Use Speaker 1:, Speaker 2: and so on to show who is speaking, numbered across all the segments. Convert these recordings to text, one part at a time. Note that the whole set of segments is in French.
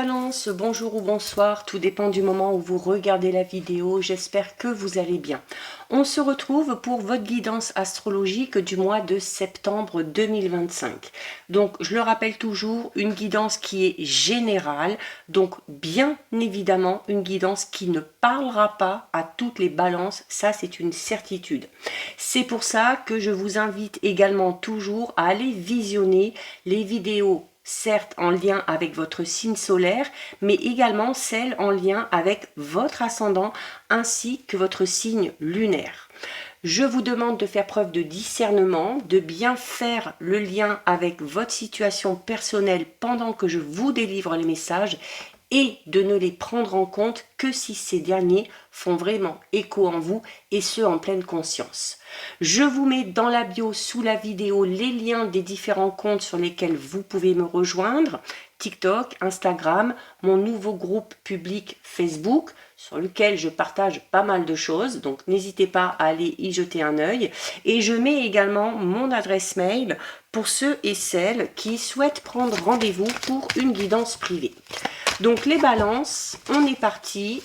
Speaker 1: Balance, bonjour ou bonsoir, tout dépend du moment où vous regardez la vidéo, j'espère que vous allez bien. On se retrouve pour votre guidance astrologique du mois de septembre 2025. Donc je le rappelle toujours, une guidance qui est générale, donc bien évidemment une guidance qui ne parlera pas à toutes les balances, ça c'est une certitude. C'est pour ça que je vous invite également toujours à aller visionner les vidéos certes en lien avec votre signe solaire, mais également celles en lien avec votre ascendant ainsi que votre signe lunaire. Je vous demande de faire preuve de discernement, de bien faire le lien avec votre situation personnelle pendant que je vous délivre les messages et de ne les prendre en compte que si ces derniers font vraiment écho en vous et ce en pleine conscience. Je vous mets dans la bio sous la vidéo les liens des différents comptes sur lesquels vous pouvez me rejoindre, TikTok, Instagram, mon nouveau groupe public Facebook sur lequel je partage pas mal de choses, donc n'hésitez pas à aller y jeter un œil. Et je mets également mon adresse mail pour ceux et celles qui souhaitent prendre rendez-vous pour une guidance privée. Donc les balances, on est parti.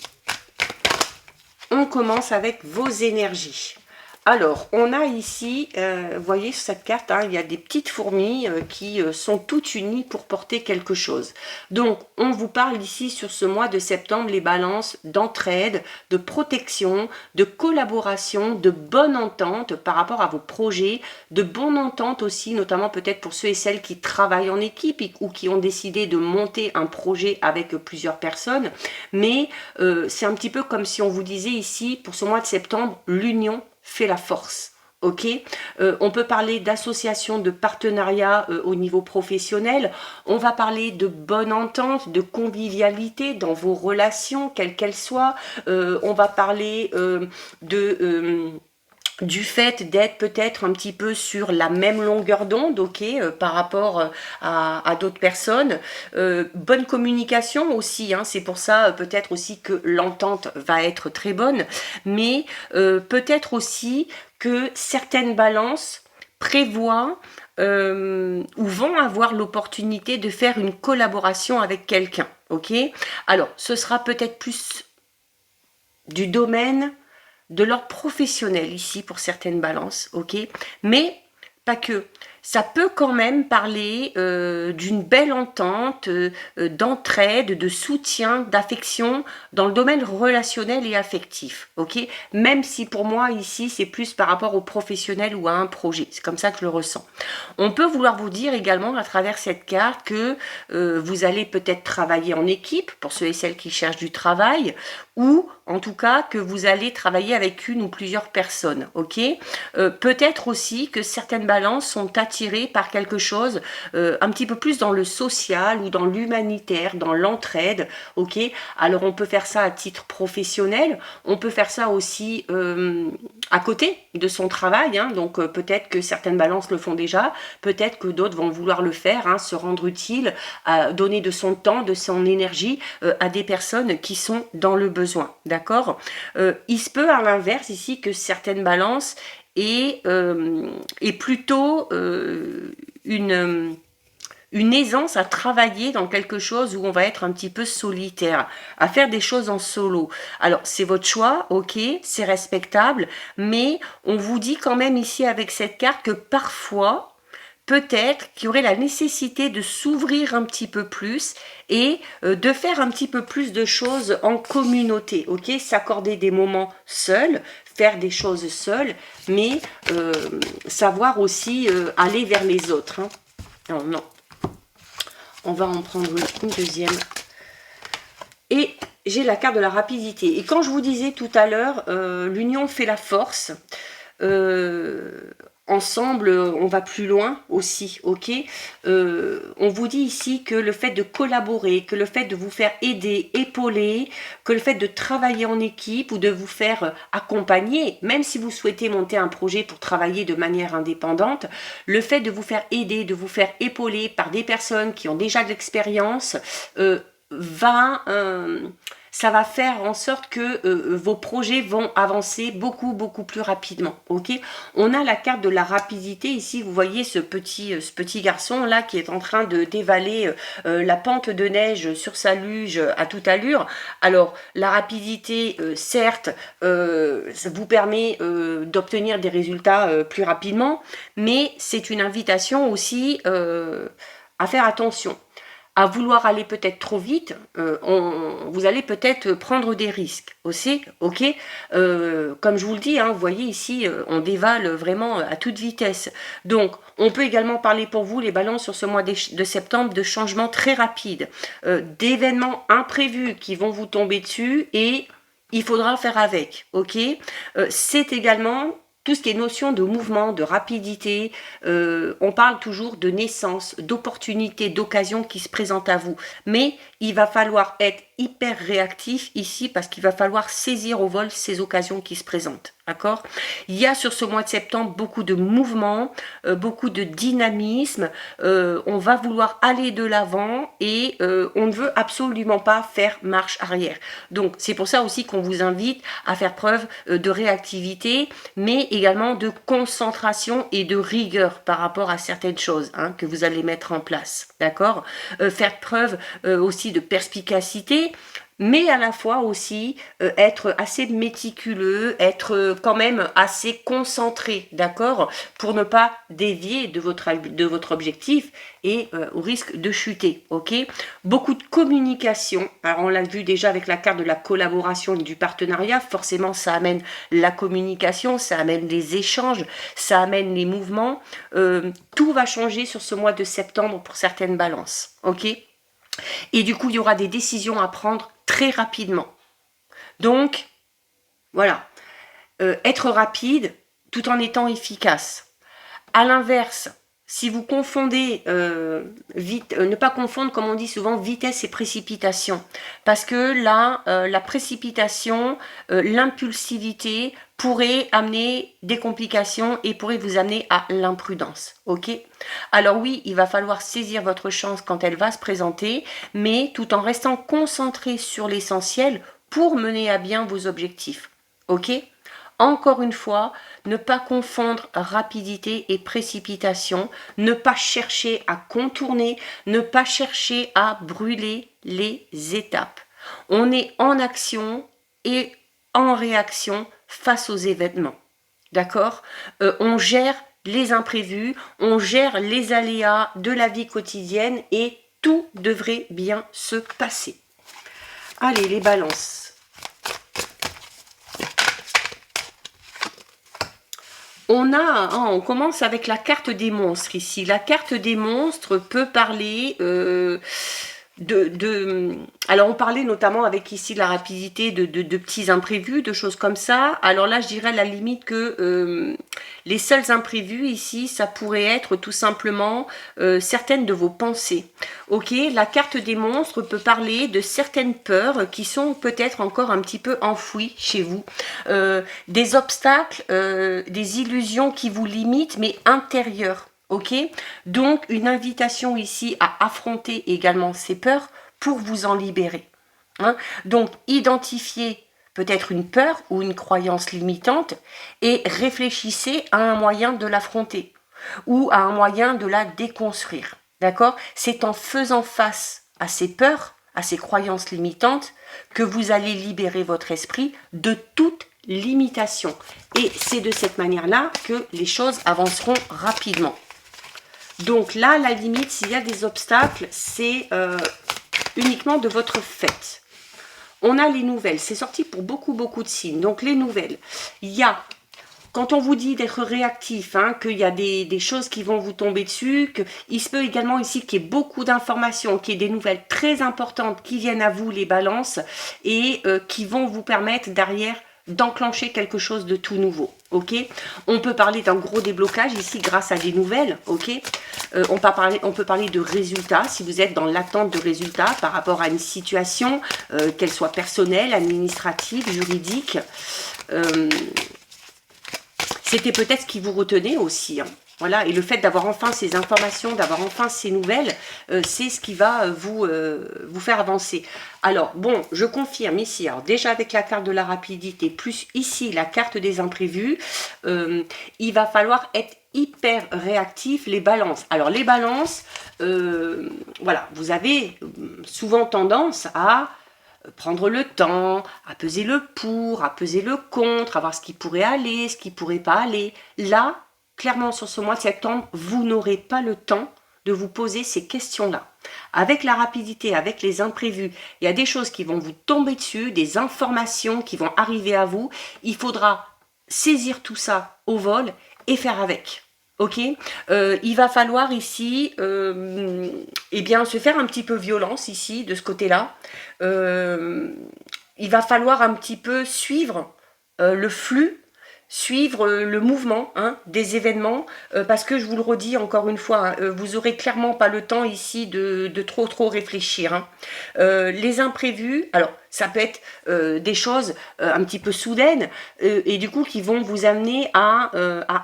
Speaker 1: On commence avec vos énergies. Alors, on a ici, vous voyez sur cette carte, il y a des petites fourmis qui sont toutes unies pour porter quelque chose. Donc, on vous parle ici sur ce mois de septembre, les balances d'entraide, de protection, de collaboration, de bonne entente par rapport à vos projets, de bonne entente aussi, notamment peut-être pour ceux et celles qui travaillent en équipe ou qui ont décidé de monter un projet avec plusieurs personnes. Mais c'est un petit peu comme si on vous disait ici, pour ce mois de septembre, l'union fait la force. Ok, on peut parler d'association, de partenariat au niveau professionnel. On va parler de bonne entente, de convivialité dans vos relations, quelles qu'elles soient. On va parler du fait d'être peut-être un petit peu sur la même longueur d'onde, ok, par rapport à d'autres personnes. Bonne communication aussi, c'est pour ça peut-être aussi que l'entente va être très bonne, mais peut-être aussi que certaines balances prévoient ou vont avoir l'opportunité de faire une collaboration avec quelqu'un, ok. Alors, ce sera peut-être plus du domaine de l'ordre professionnel ici pour certaines balances, ok, mais pas que. Ça peut quand même parler d'une belle entente, d'entraide, de soutien, d'affection dans le domaine relationnel et affectif, ok. Même si pour moi ici c'est plus par rapport au professionnel ou à un projet, c'est comme ça que je le ressens. On peut vouloir vous dire également à travers cette carte que vous allez peut-être travailler en équipe pour ceux et celles qui cherchent du travail, ou en tout cas que vous allez travailler avec une ou plusieurs personnes, ok. Peut-être aussi que certaines balances sont attirées par quelque chose un petit peu plus dans le social ou dans l'humanitaire, dans l'entraide, ok. Alors on peut faire ça à titre professionnel, on peut faire ça aussi à côté de son travail, donc peut-être que certaines balances le font déjà, peut-être que d'autres vont vouloir le faire, se rendre utile, donner de son temps, de son énergie à des personnes qui sont dans le besoin, d'accord. Il se peut à l'inverse ici que certaines balances aient plutôt une aisance à travailler dans quelque chose où on va être un petit peu solitaire, à faire des choses en solo. Alors, c'est votre choix, ok, c'est respectable, mais on vous dit quand même ici avec cette carte que parfois, peut-être qu'il y aurait la nécessité de s'ouvrir un petit peu plus et de faire un petit peu plus de choses en communauté, ok, s'accorder des moments seuls, faire des choses seuls, mais savoir aussi aller vers les autres. Non, non. On va en prendre une deuxième. Et j'ai la carte de la rapidité. Et quand je vous disais tout à l'heure, l'union fait la force. Ensemble, on va plus loin aussi, ok. On vous dit ici que le fait de collaborer, que le fait de vous faire aider, épauler, que le fait de travailler en équipe ou de vous faire accompagner, même si vous souhaitez monter un projet pour travailler de manière indépendante, le fait de vous faire aider, de vous faire épauler par des personnes qui ont déjà de l'expérience, ça va faire en sorte que vos projets vont avancer beaucoup plus rapidement. Ok, on a la carte de la rapidité ici. Vous voyez ce petit garçon là qui est en train de dévaler la pente de neige sur sa luge à toute allure. Alors la rapidité, certes, ça vous permet d'obtenir des résultats plus rapidement, mais c'est une invitation aussi à faire attention. À vouloir aller peut-être trop vite, vous allez peut-être prendre des risques aussi, ok. Comme je vous le dis, hein, vous voyez ici, on dévale vraiment à toute vitesse. Donc, on peut également parler pour vous, les balances, sur ce mois de septembre, de changements très rapides, d'événements imprévus qui vont vous tomber dessus et il faudra faire avec, ok. C'est également tout ce qui est notion de mouvement, de rapidité, on parle toujours de naissance, d'opportunité, d'occasion qui se présente à vous. Mais il va falloir être hyper réactif ici parce qu'il va falloir saisir au vol ces occasions qui se présentent. D'accord? Il y a sur ce mois de septembre beaucoup de mouvements, beaucoup de dynamisme. On va vouloir aller de l'avant et on ne veut absolument pas faire marche arrière. Donc c'est pour ça aussi qu'on vous invite à faire preuve de réactivité, mais également de concentration et de rigueur par rapport à certaines choses hein, que vous allez mettre en place. D'accord? Faire preuve aussi de perspicacité, mais à la fois aussi être assez méticuleux, être quand même assez concentré, d'accord, pour ne pas dévier de votre objectif et au risque de chuter, ok. Beaucoup de communication, alors on l'a vu déjà avec la carte de la collaboration et du partenariat, forcément ça amène la communication, ça amène les échanges, ça amène les mouvements, tout va changer sur ce mois de septembre pour certaines balances, ok. Et du coup, il y aura des décisions à prendre très rapidement. Donc, voilà. Être rapide tout en étant efficace. À l'inverse, si vous confondez ne pas confondre, comme on dit souvent, vitesse et précipitation. Parce que là, la précipitation, l'impulsivité pourrait amener des complications et pourrait vous amener à l'imprudence. Ok? Alors oui, il va falloir saisir votre chance quand elle va se présenter, mais tout en restant concentré sur l'essentiel pour mener à bien vos objectifs. Ok? Encore une fois, ne pas confondre rapidité et précipitation, ne pas chercher à contourner, ne pas chercher à brûler les étapes. On est en action et en réaction face aux événements. D'accord? On gère les imprévus, on gère les aléas de la vie quotidienne et tout devrait bien se passer. Allez, les balances. On commence avec la carte des monstres ici. La carte des monstres peut parler alors on parlait notamment avec ici la rapidité de petits imprévus, de choses comme ça. Alors là je dirais à la limite que les seuls imprévus ici ça pourrait être tout simplement certaines de vos pensées. Ok, la carte des monstres peut parler de certaines peurs qui sont peut-être encore un petit peu enfouies chez vous, des obstacles, des illusions qui vous limitent mais intérieures. Ok, donc une invitation ici à affronter également ces peurs pour vous en libérer. Hein? Donc identifiez peut-être une peur ou une croyance limitante et réfléchissez à un moyen de l'affronter ou à un moyen de la déconstruire. D'accord? C'est en faisant face à ces peurs, à ces croyances limitantes, que vous allez libérer votre esprit de toute limitation. Et c'est de cette manière-là que les choses avanceront rapidement. Donc là, la limite, s'il y a des obstacles, c'est uniquement de votre fait. On a les nouvelles. C'est sorti pour beaucoup de signes. Donc les nouvelles. Il y a, quand on vous dit d'être réactif, hein, qu'il y a des choses qui vont vous tomber dessus, qu'il se peut également ici qu'il y ait beaucoup d'informations, qu'il y ait des nouvelles très importantes qui viennent à vous, les balances, et qui vont vous permettre derrière d'enclencher quelque chose de tout nouveau, ok. On peut parler d'un gros déblocage ici grâce à des nouvelles, ok. On peut parler de résultats, si vous êtes dans l'attente de résultats par rapport à une situation, qu'elle soit personnelle, administrative, juridique. C'était peut-être ce qui vous retenait aussi, hein. Voilà, et le fait d'avoir enfin ces informations, d'avoir enfin ces nouvelles, c'est ce qui va vous faire avancer. Alors, bon, je confirme ici, alors déjà avec la carte de la rapidité, plus ici la carte des imprévus, il va falloir être hyper réactif, les balances. Alors, les balances, voilà, vous avez souvent tendance à prendre le temps, à peser le pour, à peser le contre, à voir ce qui pourrait aller, ce qui pourrait pas aller. Là, clairement, sur ce mois de septembre, vous n'aurez pas le temps de vous poser ces questions-là. Avec la rapidité, avec les imprévus, il y a des choses qui vont vous tomber dessus, des informations qui vont arriver à vous. Il faudra saisir tout ça au vol et faire avec. Ok, il va falloir ici, eh bien, se faire un petit peu violence ici, de ce côté-là. Il va falloir un petit peu suivre le flux, suivre le mouvement des événements, parce que je vous le redis encore une fois, vous aurez clairement pas le temps ici de trop réfléchir. Les imprévus, alors ça peut être des choses un petit peu soudaines et du coup qui vont vous amener à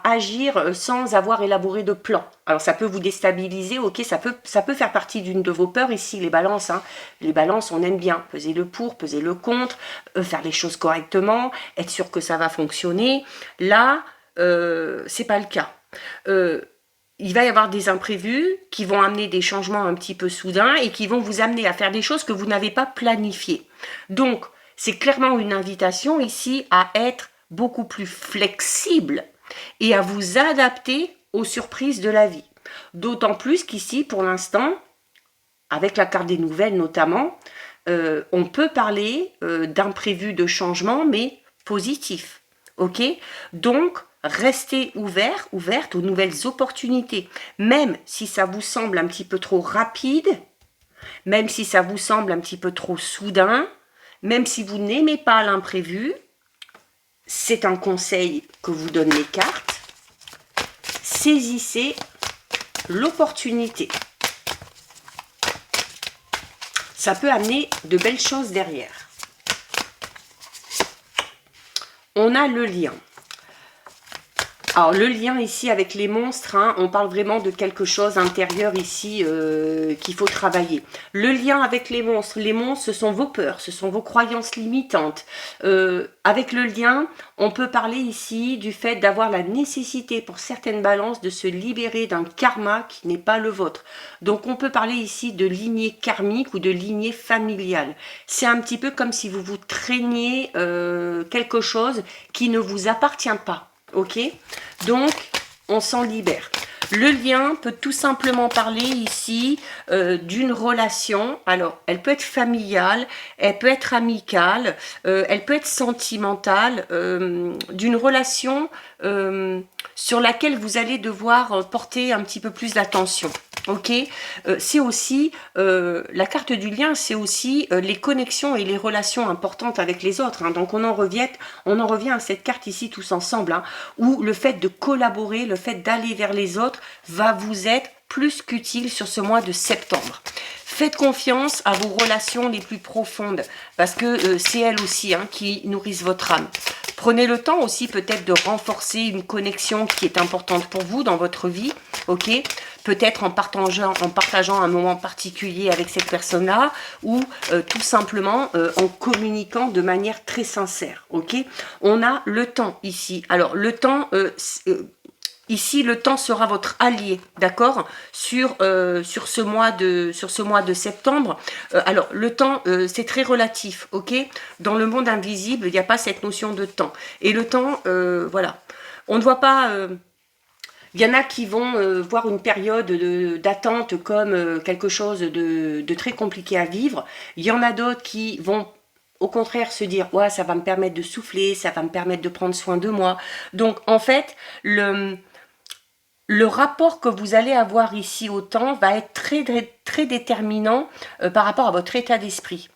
Speaker 1: agir sans avoir élaboré de plan. Alors ça peut vous déstabiliser, ok, ça peut faire partie d'une de vos peurs ici, les balances. Les balances, on aime bien peser le pour, peser le contre, faire les choses correctement, être sûr que ça va fonctionner. Là, c'est pas le cas. Il va y avoir des imprévus qui vont amener des changements un petit peu soudains et qui vont vous amener à faire des choses que vous n'avez pas planifiées. Donc, c'est clairement une invitation ici à être beaucoup plus flexible et à vous adapter aux surprises de la vie. D'autant plus qu'ici, pour l'instant, avec la carte des nouvelles notamment, on peut parler d'imprévus, de changements, mais positifs. Ok ? Donc, restez ouverte aux nouvelles opportunités. Même si ça vous semble un petit peu trop rapide, même si ça vous semble un petit peu trop soudain, même si vous n'aimez pas l'imprévu, c'est un conseil que vous donnent les cartes. Saisissez l'opportunité. Ça peut amener de belles choses derrière. On a le lien. Alors le lien ici avec les monstres, on parle vraiment de quelque chose intérieur ici qu'il faut travailler. Le lien avec les monstres, ce sont vos peurs, ce sont vos croyances limitantes. Avec le lien, on peut parler ici du fait d'avoir la nécessité pour certaines balances de se libérer d'un karma qui n'est pas le vôtre. Donc on peut parler ici de lignée karmique ou de lignée familiale. C'est un petit peu comme si vous vous traîniez quelque chose qui ne vous appartient pas. Ok, donc on s'en libère. Le lien peut tout simplement parler ici d'une relation. Alors, elle peut être familiale, elle peut être amicale, elle peut être sentimentale, d'une relation sur laquelle vous allez devoir porter un petit peu plus d'attention. Ok, c'est aussi la carte du lien, c'est aussi les connexions et les relations importantes avec les autres. Donc on en revient à cette carte ici tous ensemble, où le fait de collaborer, le fait d'aller vers les autres va vous être plus qu'utile sur ce mois de septembre. Faites confiance à vos relations les plus profondes, parce que c'est elles aussi qui nourrissent votre âme. Prenez le temps aussi peut-être de renforcer une connexion qui est importante pour vous dans votre vie, ok ? Peut-être en partageant un moment particulier avec cette personne-là, ou tout simplement en communiquant de manière très sincère, ok ? On a le temps ici. Alors le temps... ici, le temps sera votre allié, d'accord, sur ce mois de septembre. Alors, le temps, c'est très relatif, ok. Dans le monde invisible, il n'y a pas cette notion de temps. Et le temps, voilà, on ne voit pas... Il y en a qui vont voir une période d'attente comme quelque chose de très compliqué à vivre. Il y en a d'autres qui vont au contraire se dire ouais, ça va me permettre de souffler, ça va me permettre de prendre soin de moi. Donc en fait, le rapport que vous allez avoir ici au temps va être très déterminant par rapport à votre état d'esprit.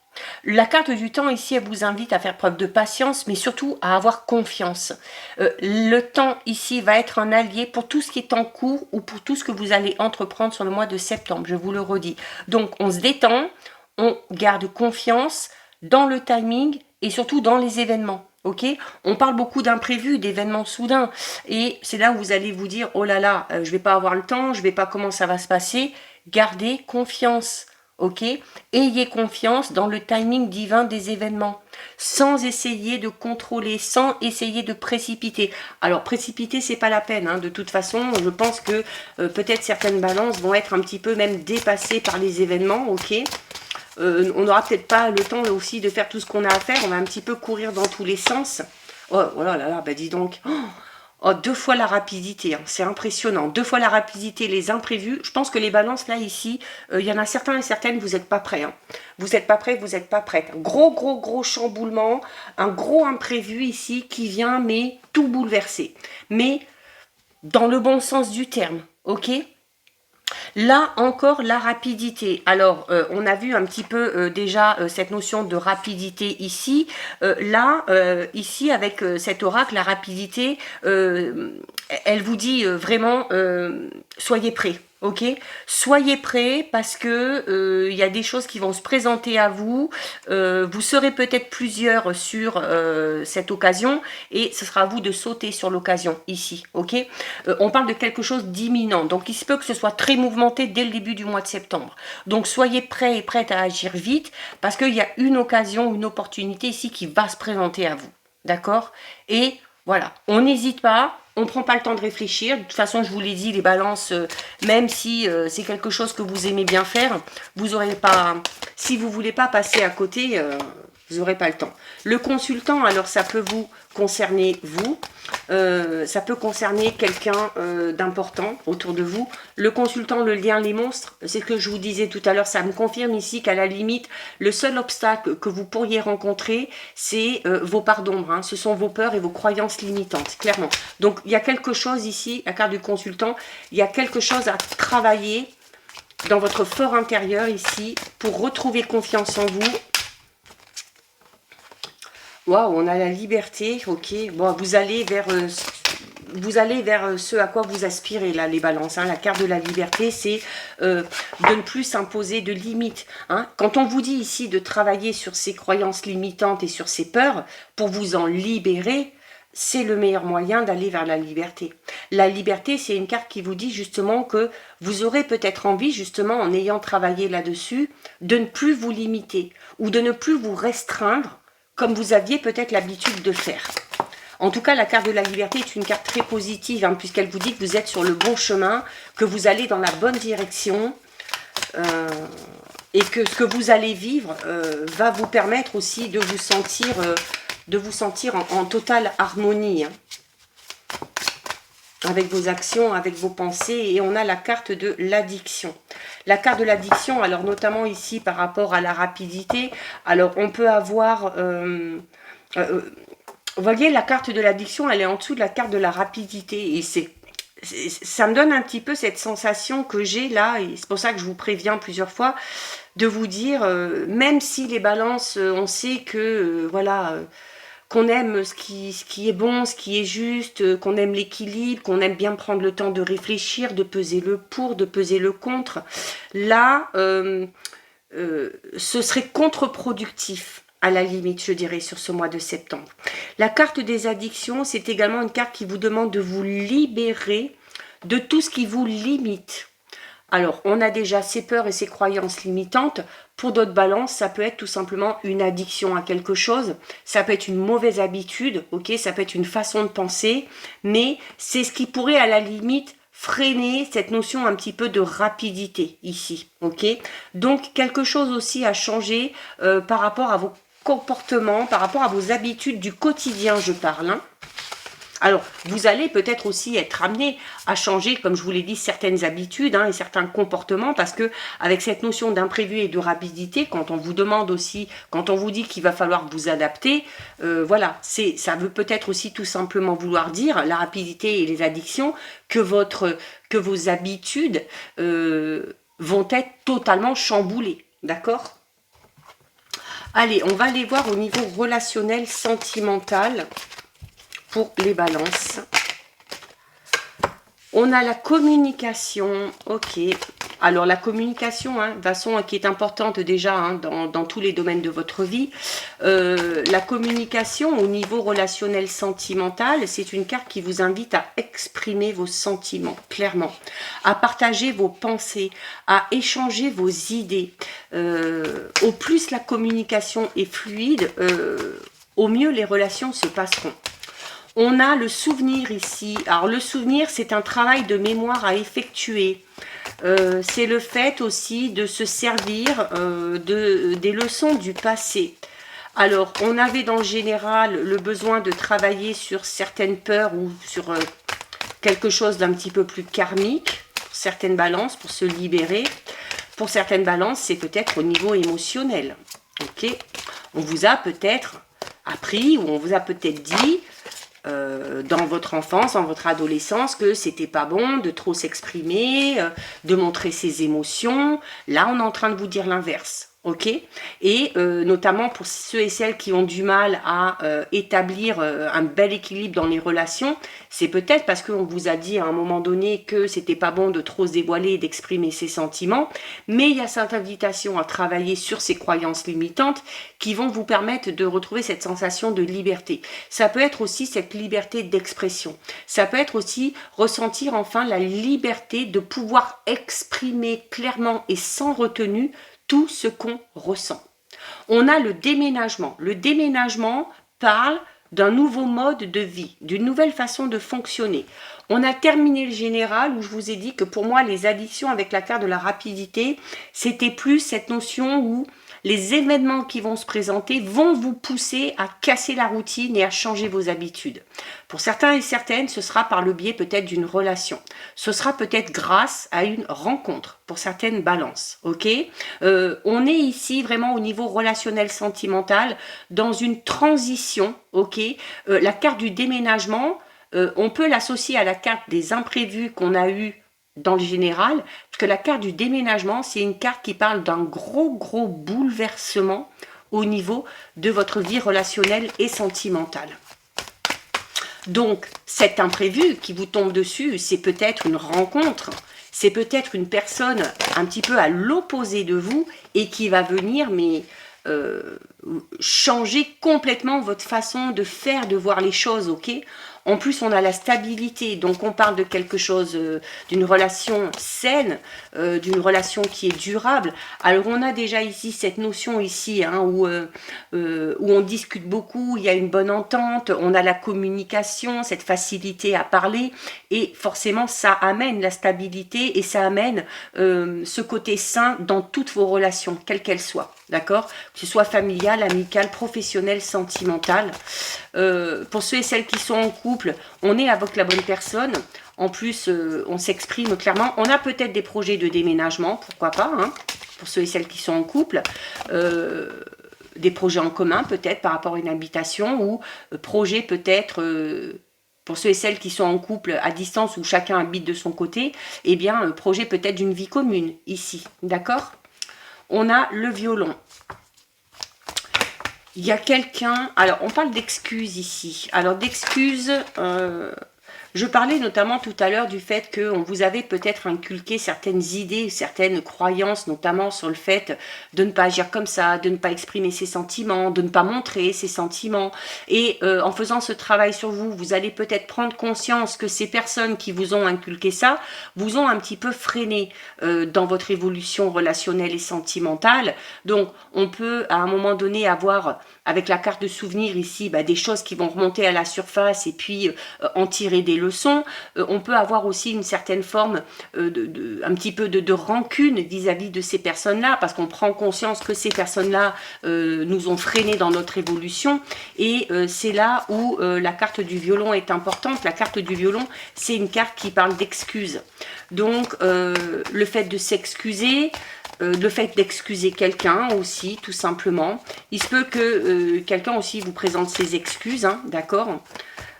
Speaker 1: La carte du temps ici, elle vous invite à faire preuve de patience, mais surtout à avoir confiance. Le temps ici va être un allié pour tout ce qui est en cours ou pour tout ce que vous allez entreprendre sur le mois de septembre, je vous le redis. Donc on se détend, on garde confiance dans le timing et surtout dans les événements. Ok, on parle beaucoup d'imprévus, d'événements soudains. Et c'est là où vous allez vous dire, oh là là, je vais pas avoir le temps, je vais pas comment ça va se passer. Gardez confiance. Ok, ayez confiance dans le timing divin des événements, sans essayer de contrôler, sans essayer de précipiter. Alors précipiter, c'est pas la peine, hein. De toute façon, je pense que peut-être certaines balances vont être un petit peu même dépassées par les événements, ok. On n'aura peut-être pas le temps aussi de faire tout ce qu'on a à faire, on va un petit peu courir dans tous les sens. Oh, oh là là, bah dis donc. Oh, 2 fois la rapidité, hein. C'est impressionnant. 2 fois la rapidité, les imprévus. Je pense que les balances, là, ici, il y en a certains et certaines, vous n'êtes pas prêts. Hein. Vous n'êtes pas prêts, vous n'êtes pas prêtes. Gros chamboulement, un gros imprévu ici qui vient, mais tout bouleverser. Mais dans le bon sens du terme, ok ? Là encore, la rapidité. Alors, on a vu un petit peu déjà cette notion de rapidité ici. Ici, avec cet oracle, la rapidité, elle vous dit vraiment, soyez prêts. Ok, soyez prêts parce que il y a des choses qui vont se présenter à vous. Vous serez peut-être plusieurs sur cette occasion et ce sera à vous de sauter sur l'occasion ici. Ok, on parle de quelque chose d'imminent. Donc il se peut que ce soit très mouvementé dès le début du mois de septembre. Donc soyez prêts et prêtes à agir vite parce qu'il y a une occasion, une opportunité ici qui va se présenter à vous. D'accord? Et voilà, on n'hésite pas. On ne prend pas le temps de réfléchir. De toute façon, je vous l'ai dit, les balances, même si c'est quelque chose que vous aimez bien faire, vous n'aurez pas... Si vous ne voulez pas passer à côté, vous n'aurez pas le temps. Le consultant, alors ça peut vous concerner vous. Ça peut concerner quelqu'un d'important autour de vous. Le consultant, le lien, les monstres, c'est ce que je vous disais tout à l'heure, ça me confirme ici qu'à la limite, le seul obstacle que vous pourriez rencontrer, c'est vos parts d'ombre, hein. Ce sont vos peurs et vos croyances limitantes, clairement. Donc, il y a quelque chose ici, la carte du consultant, il y a quelque chose à travailler dans votre fort intérieur ici, pour retrouver confiance en vous. Waouh, on a la liberté, ok. Bon, vous allez vers ce à quoi vous aspirez, là, les balances. Hein. La carte de la liberté, c'est de ne plus s'imposer de limites. Hein. Quand on vous dit ici de travailler sur ces croyances limitantes et sur ces peurs, pour vous en libérer, c'est le meilleur moyen d'aller vers la liberté. La liberté, c'est une carte qui vous dit justement que vous aurez peut-être envie, justement, en ayant travaillé là-dessus, de ne plus vous limiter ou de ne plus vous restreindre comme vous aviez peut-être l'habitude de faire. En tout cas, la carte de la liberté est une carte très positive, hein, puisqu'elle vous dit que vous êtes sur le bon chemin, que vous allez dans la bonne direction, et que ce que vous allez vivre va vous permettre aussi de vous sentir en totale harmonie, hein, avec vos actions, avec vos pensées. Et on a la carte de l'addiction. La carte de l'addiction, alors notamment ici par rapport à la rapidité, alors on peut avoir... vous voyez, la carte de l'addiction, elle est en dessous de la carte de la rapidité. Et ça me donne un petit peu cette sensation que j'ai là, et c'est pour ça que je vous préviens plusieurs fois, de vous dire, même si les balances, on sait que, voilà... qu'on aime ce qui est bon, ce qui est juste, qu'on aime l'équilibre, qu'on aime bien prendre le temps de réfléchir, de peser le pour, de peser le contre. Là, ce serait contre-productif, à la limite, je dirais, sur ce mois de septembre. La carte des addictions, c'est également une carte qui vous demande de vous libérer de tout ce qui vous limite. Alors, on a déjà ses peurs et ses croyances limitantes. Pour d'autres balances, ça peut être tout simplement une addiction à quelque chose. Ça peut être une mauvaise habitude, ok. Ça peut être une façon de penser. Mais c'est ce qui pourrait à la limite freiner cette notion un petit peu de rapidité ici, ok. Donc, quelque chose aussi à changer par rapport à vos comportements, par rapport à vos habitudes du quotidien, je parle, hein. Alors, vous allez peut-être aussi être amené à changer, comme je vous l'ai dit, certaines habitudes, hein, et certains comportements, parce que avec cette notion d'imprévu et de rapidité, quand on vous demande aussi, quand on vous dit qu'il va falloir vous adapter, voilà, ça veut peut-être aussi tout simplement vouloir dire, la rapidité et les addictions, que vos habitudes vont être totalement chamboulées, d'accord ? Allez, on va aller voir au niveau relationnel, sentimental, pour les balances. On a la communication, ok. Alors la communication, de façon qui est importante déjà dans tous les domaines de votre vie, la communication au niveau relationnel sentimental, c'est une carte qui vous invite à exprimer vos sentiments clairement, à partager vos pensées, à échanger vos idées. Au plus la communication est fluide, au mieux les relations se passeront. On a le souvenir ici. Alors le souvenir, c'est un travail de mémoire à effectuer. C'est le fait aussi de se servir des leçons du passé. Alors, on avait dans le général le besoin de travailler sur certaines peurs ou sur quelque chose d'un petit peu plus karmique, pour certaines balances, pour se libérer. Pour certaines balances, c'est peut-être au niveau émotionnel. Ok, on vous a peut-être appris ou on vous a peut-être dit dans votre enfance, dans votre adolescence, que c'était pas bon de trop s'exprimer, de montrer ses émotions. Là, on est en train de vous dire l'inverse. Ok, et notamment pour ceux et celles qui ont du mal à établir un bel équilibre dans les relations, c'est peut-être parce qu'on vous a dit à un moment donné que c'était pas bon de trop se dévoiler et d'exprimer ses sentiments, mais il y a cette invitation à travailler sur ces croyances limitantes qui vont vous permettre de retrouver cette sensation de liberté. Ça peut être aussi cette liberté d'expression. Ça peut être aussi ressentir enfin la liberté de pouvoir exprimer clairement et sans retenue tout ce qu'on ressent. On a le déménagement. Le déménagement parle d'un nouveau mode de vie, d'une nouvelle façon de fonctionner. On a terminé le général où je vous ai dit que pour moi, les addictions avec la carte de la rapidité, c'était plus cette notion où les événements qui vont se présenter vont vous pousser à casser la routine et à changer vos habitudes. Pour certains et certaines, ce sera par le biais peut-être d'une relation. Ce sera peut-être grâce à une rencontre, pour certaines balances. Ok, on est ici vraiment au niveau relationnel sentimental, dans une transition. Ok, la carte du déménagement, on peut l'associer à la carte des imprévus qu'on a eu dans le général, parce que la carte du déménagement, c'est une carte qui parle d'un gros bouleversement au niveau de votre vie relationnelle et sentimentale. Donc, cet imprévu qui vous tombe dessus, c'est peut-être une rencontre, c'est peut-être une personne un petit peu à l'opposé de vous et qui va venir, mais changer complètement votre façon de faire, de voir les choses, ok ? En plus, on a la stabilité, donc on parle de quelque chose, d'une relation saine, d'une relation qui est durable. Alors, on a déjà ici cette notion ici, où on discute beaucoup, il y a une bonne entente, on a la communication, cette facilité à parler, et forcément, ça amène la stabilité et ça amène ce côté sain dans toutes vos relations, quelles qu'elles soient, d'accord ? Que ce soit familiale, amicale, professionnelle, sentimentale. Pour ceux et celles qui sont en couple, on est avec la bonne personne. En plus, on s'exprime clairement. On a peut-être des projets de déménagement, pourquoi pas, pour ceux et celles qui sont en couple. Des projets en commun, peut-être, par rapport à une habitation, ou projet peut-être... pour ceux et celles qui sont en couple à distance où chacun habite de son côté, eh bien, projet peut-être d'une vie commune, ici, d'accord ? On a le violon. Il y a quelqu'un... Alors, on parle d'excuses ici. Alors, d'excuses... je parlais notamment tout à l'heure du fait qu'on vous avait peut-être inculqué certaines idées, certaines croyances, notamment sur le fait de ne pas agir comme ça, de ne pas exprimer ses sentiments, de ne pas montrer ses sentiments. Et en faisant ce travail sur vous, vous allez peut-être prendre conscience que ces personnes qui vous ont inculqué ça, vous ont un petit peu freiné dans votre évolution relationnelle et sentimentale. Donc, on peut à un moment donné avoir, avec la carte de souvenir ici, des choses qui vont remonter à la surface et puis en tirer des leçons. On peut avoir aussi une certaine forme un petit peu de rancune vis-à-vis de ces personnes-là, parce qu'on prend conscience que ces personnes-là nous ont freinés dans notre évolution, et c'est là où la carte du violon est importante. La carte du violon, c'est une carte qui parle d'excuses. Donc, le fait de s'excuser, le fait d'excuser quelqu'un aussi, tout simplement. Il se peut que quelqu'un aussi vous présente ses excuses, d'accord ?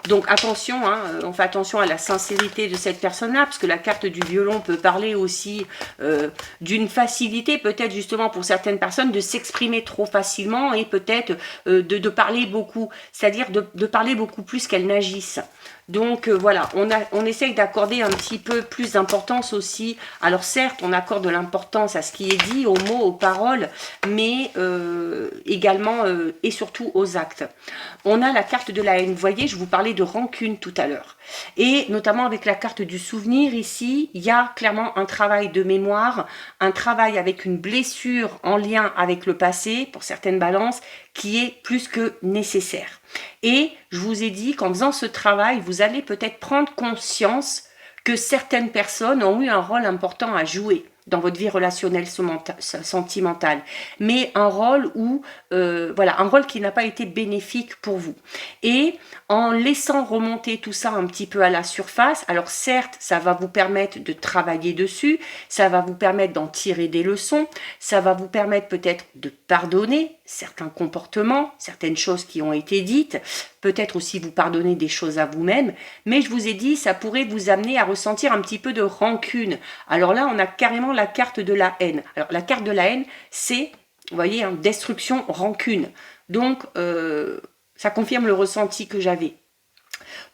Speaker 1: Donc attention, on fait attention à la sincérité de cette personne-là, parce que la carte du violon peut parler aussi d'une facilité, peut-être justement pour certaines personnes, de s'exprimer trop facilement et peut-être de parler beaucoup, c'est-à-dire de parler beaucoup plus qu'elles n'agissent. Donc voilà, on essaye d'accorder un petit peu plus d'importance aussi. Alors certes, on accorde de l'importance à ce qui est dit, aux mots, aux paroles, mais également et surtout aux actes. On a la carte de la haine. Vous voyez, je vous parlais de rancune tout à l'heure. Et notamment avec la carte du souvenir ici, il y a clairement un travail de mémoire, un travail avec une blessure en lien avec le passé, pour certaines balances, qui est plus que nécessaire. Et je vous ai dit qu'en faisant ce travail, vous allez peut-être prendre conscience que certaines personnes ont eu un rôle important à jouer dans votre vie relationnelle sentimentale, mais un rôle où, voilà, un rôle qui n'a pas été bénéfique pour vous. Et en laissant remonter tout ça un petit peu à la surface, alors certes, ça va vous permettre de travailler dessus, ça va vous permettre d'en tirer des leçons, ça va vous permettre peut-être de pardonner certains comportements, certaines choses qui ont été dites, peut-être aussi vous pardonner des choses à vous-même, mais je vous ai dit, ça pourrait vous amener à ressentir un petit peu de rancune. Alors là, on a carrément la carte de la haine. Alors la carte de la haine, c'est, vous voyez, hein, destruction, rancune. Donc, ça confirme le ressenti que j'avais.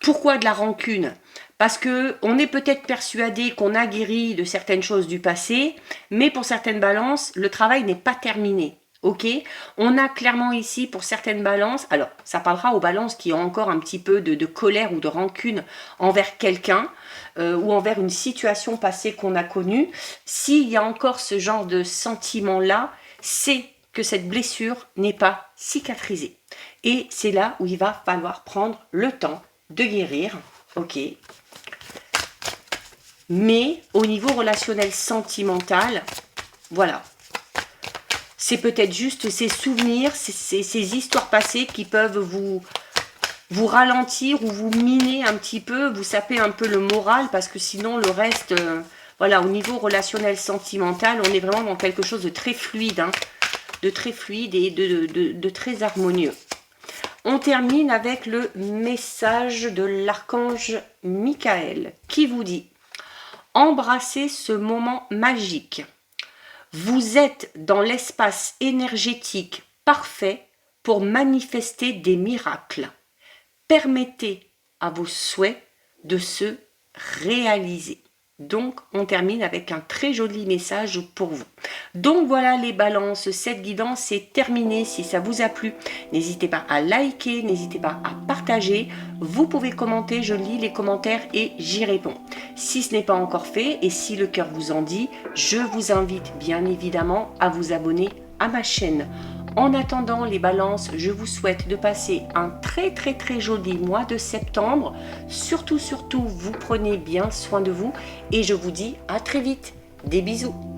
Speaker 1: Pourquoi de la rancune? Parce que on est peut-être persuadé qu'on a guéri de certaines choses du passé, mais pour certaines balances, le travail n'est pas terminé. Ok, on a clairement ici pour certaines balances, alors ça parlera aux balances qui ont encore un petit peu de colère ou de rancune envers quelqu'un ou envers une situation passée qu'on a connue. S'il y a encore ce genre de sentiment-là, c'est que cette blessure n'est pas cicatrisée. Et c'est là où il va falloir prendre le temps de guérir, ok. Mais au niveau relationnel sentimental, voilà. C'est peut-être juste ces souvenirs, ces histoires passées qui peuvent vous ralentir ou vous miner un petit peu, vous saper un peu le moral, parce que sinon le reste, voilà, au niveau relationnel sentimental, on est vraiment dans quelque chose de très fluide, hein, de très fluide et de très harmonieux. On termine avec le message de l'archange Michael qui vous dit « Embrassez ce moment magique. Vous êtes dans l'espace énergétique parfait pour manifester des miracles. Permettez à vos souhaits de se réaliser. » Donc, on termine avec un très joli message pour vous. Donc voilà les balances, cette guidance est terminée. Si ça vous a plu, n'hésitez pas à liker, n'hésitez pas à partager. Vous pouvez commenter, je lis les commentaires et j'y réponds. Si ce n'est pas encore fait et si le cœur vous en dit, je vous invite bien évidemment à vous abonner à ma chaîne. En attendant les balances, je vous souhaite de passer un très joli mois de septembre. Surtout, vous prenez bien soin de vous et je vous dis à très vite. Des bisous.